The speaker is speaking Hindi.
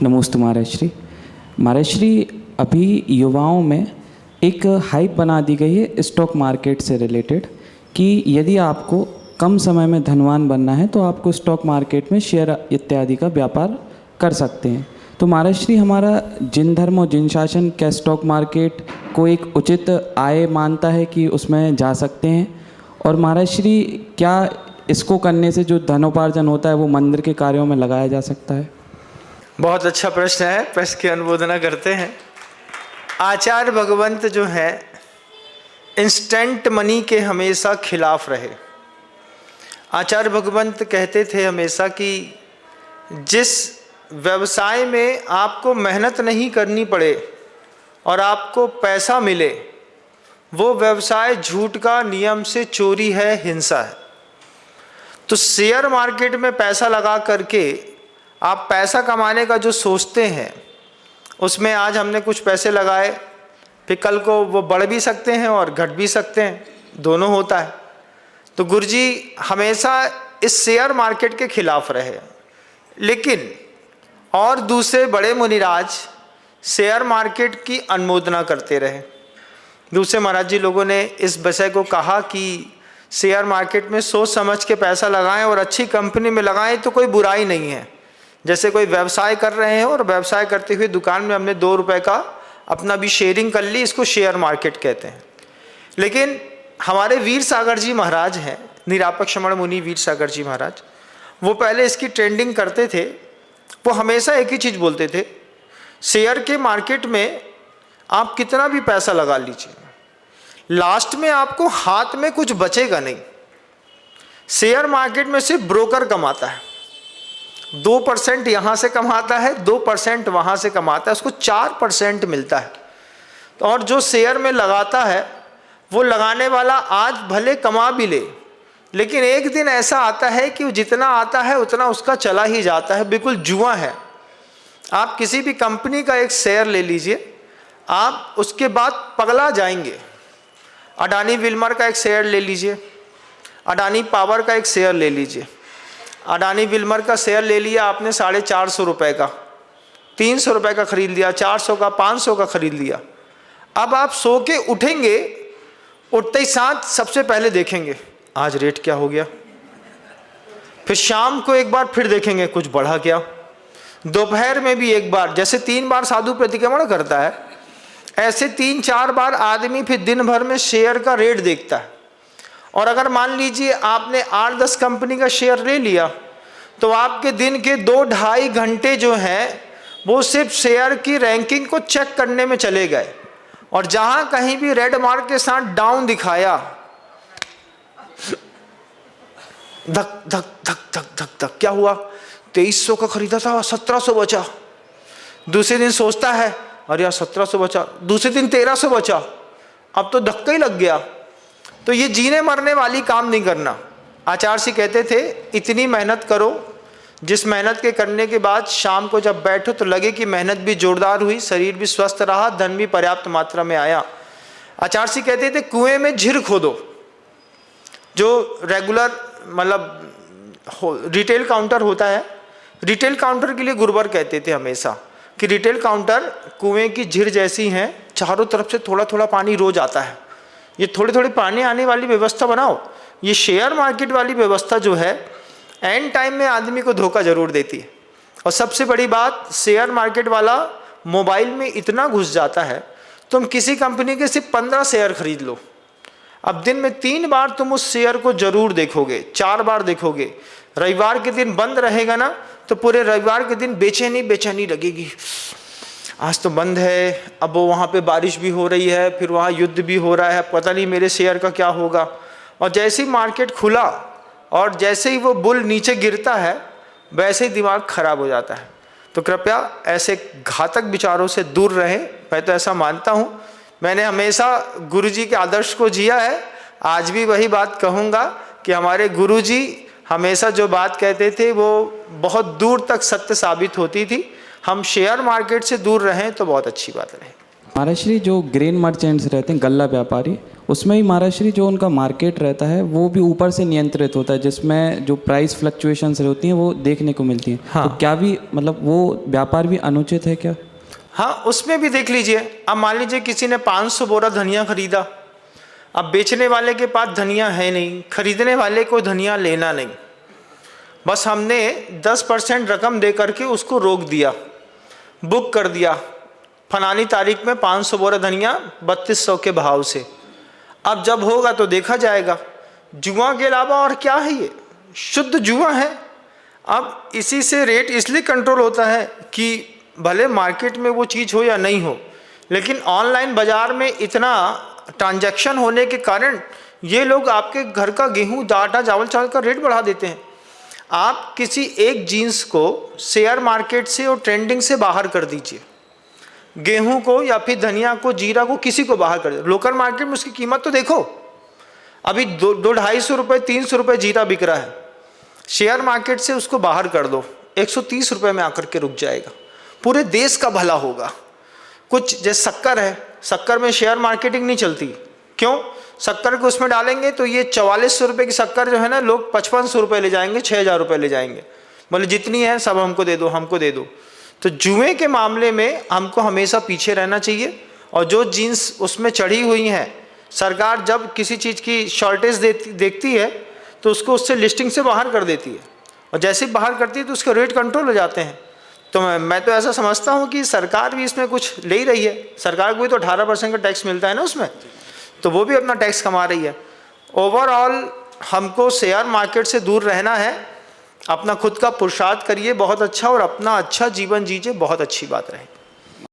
नमोस्तु महाराज श्री। अभी युवाओं में एक हाइप बना दी गई है स्टॉक मार्केट से रिलेटेड कि यदि आपको कम समय में धनवान बनना है तो आपको स्टॉक मार्केट में शेयर इत्यादि का व्यापार कर सकते हैं। तो महाराज श्री, हमारा जिन धर्म और जिन शासन क्या स्टॉक मार्केट को एक उचित आय मानता है कि उसमें जा सकते हैं? और महाराज श्री, क्या इसको करने से जो धनोपार्जन होता है वो मंदिर के कार्यों में लगाया जा सकता है? बहुत अच्छा प्रश्न है। प्रश्न की अनुमोदना करते हैं। आचार्य भगवंत जो है इंस्टेंट मनी के हमेशा खिलाफ रहे। आचार्य भगवंत कहते थे हमेशा कि जिस व्यवसाय में आपको मेहनत नहीं करनी पड़े और आपको पैसा मिले वो व्यवसाय झूठ का, नियम से चोरी है, हिंसा है। तो शेयर मार्केट में पैसा लगा करके आप पैसा कमाने का जो सोचते हैं उसमें आज हमने कुछ पैसे लगाए, फिर कल को वो बढ़ भी सकते हैं और घट भी सकते हैं, दोनों होता है। तो गुरुजी हमेशा इस शेयर मार्केट के खिलाफ रहे। लेकिन और दूसरे बड़े मुनिराज शेयर मार्केट की अनुमोदना करते रहे। दूसरे महाराज जी लोगों ने इस विषय को कहा कि शेयर मार्केट में सोच समझ के पैसा लगाएं और अच्छी कंपनी में लगाएं तो कोई बुराई नहीं है। जैसे कोई व्यवसाय कर रहे हैं और व्यवसाय करते हुए दुकान में हमने 2 रुपए का अपना भी शेयरिंग कर ली, इसको शेयर मार्केट कहते हैं। लेकिन हमारे वीर सागर जी महाराज हैं, निरापक श्रमण मुनि वीर सागर जी महाराज, वो पहले इसकी ट्रेंडिंग करते थे। वो हमेशा एक ही चीज़ बोलते थे, शेयर के मार्केट में आप कितना भी पैसा लगा लीजिए, लास्ट में आपको हाथ में कुछ बचेगा नहीं। शेयर मार्केट में सिर्फ ब्रोकर कमाता है, 2% यहाँ से कमाता है, 2% वहाँ से कमाता है, उसको 4% मिलता है। और जो शेयर में लगाता है वो लगाने वाला आज भले कमा भी ले, लेकिन एक दिन ऐसा आता है कि जितना आता है उतना उसका चला ही जाता है। बिल्कुल जुआ है। आप किसी भी कंपनी का एक शेयर ले लीजिए, आप उसके बाद पगला जाएंगे। अडानी विल्मर का एक शेयर ले लीजिए, अडानी पावर का एक शेयर ले लीजिए। अडानी विल्मर का शेयर ले लिया आपने 450 रुपये का, 300 रुपये का खरीद लिया, 400 का, 500 का खरीद लिया। अब आप सो के उठेंगे, उठते ही साथ सबसे पहले देखेंगे आज रेट क्या हो गया, फिर शाम को एक बार फिर देखेंगे कुछ बढ़ा क्या, दोपहर में भी एक बार। जैसे 3 बार साधु प्रतिक्रमण करता है ऐसे 3-4 बार आदमी फिर दिन भर में शेयर का रेट देखता है। और अगर मान लीजिए आपने 8-10 कंपनी का शेयर ले लिया तो आपके दिन के 2-2.5 घंटे जो हैं वो सिर्फ शेयर की रैंकिंग को चेक करने में चले गए। और जहां कहीं भी रेड मार्क के साथ डाउन दिखाया, धक धक धक धक धक धक, क्या हुआ, 2300 का खरीदा था 1700 बचा। दूसरे दिन सोचता है अरे यार 1700 बचा, दूसरे दिन 1300 बचा, अब तो धक्का ही लग गया। तो ये जीने मरने वाली काम नहीं करना। आचार्य जी कहते थे इतनी मेहनत करो जिस मेहनत के करने के बाद शाम को जब बैठो तो लगे कि मेहनत भी जोरदार हुई, शरीर भी स्वस्थ रहा, धन भी पर्याप्त मात्रा में आया। आचार्य जी कहते थे कुएं में झिर खोदो। जो रेगुलर मतलब रिटेल काउंटर होता है, रिटेल काउंटर के लिए गुरुवर कहते थे हमेशा कि रिटेल काउंटर कुएं की झिर जैसी हैं, चारों तरफ से थोड़ा थोड़ा पानी रोज आता है, ये थोड़े थोड़े पानी आने वाली व्यवस्था बनाओ। ये शेयर मार्केट वाली व्यवस्था जो है एंड टाइम में आदमी को धोखा जरूर देती है। और सबसे बड़ी बात, शेयर मार्केट वाला मोबाइल में इतना घुस जाता है, तुम किसी कंपनी के सिर्फ 15 शेयर खरीद लो, अब दिन में 3 बार तुम उस शेयर को जरूर देखोगे, 4 बार देखोगे। रविवार के दिन बंद रहेगा ना तो पूरे रविवार के दिन बेचैनी लगेगी, आज तो बंद है, अब वो वहाँ पे बारिश भी हो रही है, फिर वहाँ युद्ध भी हो रहा है, पता नहीं मेरे शेयर का क्या होगा। और जैसे ही मार्केट खुला और जैसे ही वो बुल नीचे गिरता है वैसे ही दिमाग खराब हो जाता है। तो कृपया ऐसे घातक विचारों से दूर रहें। मैं तो ऐसा मानता हूँ, मैंने हमेशा गुरुजी के आदर्श को जिया है, आज भी वही बात कहूँगा कि हमारे गुरुजी हमेशा जो बात कहते थे वो बहुत दूर तक सत्य साबित होती थी। हम शेयर मार्केट से दूर रहें तो बहुत अच्छी बात रहे। महाराज श्री जो ग्रेन मर्चेंट्स रहते हैं, गल्ला व्यापारी, उसमें ही महाराज श्री जो उनका मार्केट रहता है वो भी ऊपर से नियंत्रित होता है, जिसमें जो प्राइस फ्लक्चुएशंस होती हैं वो देखने को मिलती हैं। हाँ। तो क्या भी मतलब वो व्यापार भी अनुचित है क्या? हाँ, उसमें भी देख लीजिए। अब मान लीजिए किसी ने 500 बोरा धनिया खरीदा, अब बेचने वाले के पास धनिया है नहीं, खरीदने वाले को धनिया लेना नहीं, बस हमने 10% रकम दे करके उसको रोक दिया, बुक कर दिया, फलानी तारीख में 500 बोरा धनिया 3200 के भाव से। अब जब होगा तो देखा जाएगा। जुआ के अलावा और क्या है ये? शुद्ध जुआ है। अब इसी से रेट इसलिए कंट्रोल होता है कि भले मार्केट में वो चीज़ हो या नहीं हो, लेकिन ऑनलाइन बाज़ार में इतना ट्रांजैक्शन होने के कारण ये लोग आपके घर का गेहूँ, आटा, चावल का रेट बढ़ा देते हैं। आप किसी एक जीन्स को शेयर मार्केट से और ट्रेंडिंग से बाहर कर दीजिए, गेहूं को या फिर धनिया को, जीरा को, किसी को बाहर कर दीजिए। लोकल मार्केट में उसकी कीमत तो देखो, अभी 200-250 रुपये, 300 रुपये जीरा बिक रहा है। शेयर मार्केट से उसको बाहर कर दो, 130 रुपये में आकर के रुक जाएगा। पूरे देश का भला होगा। कुछ जैसे शक्कर है, शक्कर में शेयर मार्केटिंग नहीं चलती। क्यों? शक्कर को उसमें डालेंगे तो ये 4400 रुपये की शक्कर जो है ना, लोग 5500 रुपये ले जाएंगे, 6000 रुपये ले जाएंगे, बोले जितनी है सब हमको दे दो, हमको दे दो। तो जुए के मामले में हमको हमेशा पीछे रहना चाहिए। और जो जीन्स उसमें चढ़ी हुई हैं, सरकार जब किसी चीज़ की शॉर्टेज देखती है तो उसको उससे लिस्टिंग से बाहर कर देती है, और जैसे ही बाहर करती है तो उसके रेट कंट्रोल हो जाते हैं। तो मैं तो ऐसा समझता हूँ कि सरकार भी इसमें कुछ ले ही रही है। सरकार को भी तो 18% का टैक्स मिलता है ना उसमें, तो वो भी अपना टैक्स कमा रही है। ओवरऑल हमको शेयर मार्केट से दूर रहना है, अपना खुद का पुरुषार्थ करिए बहुत अच्छा, और अपना अच्छा जीवन जीजिए, बहुत अच्छी बात रहे।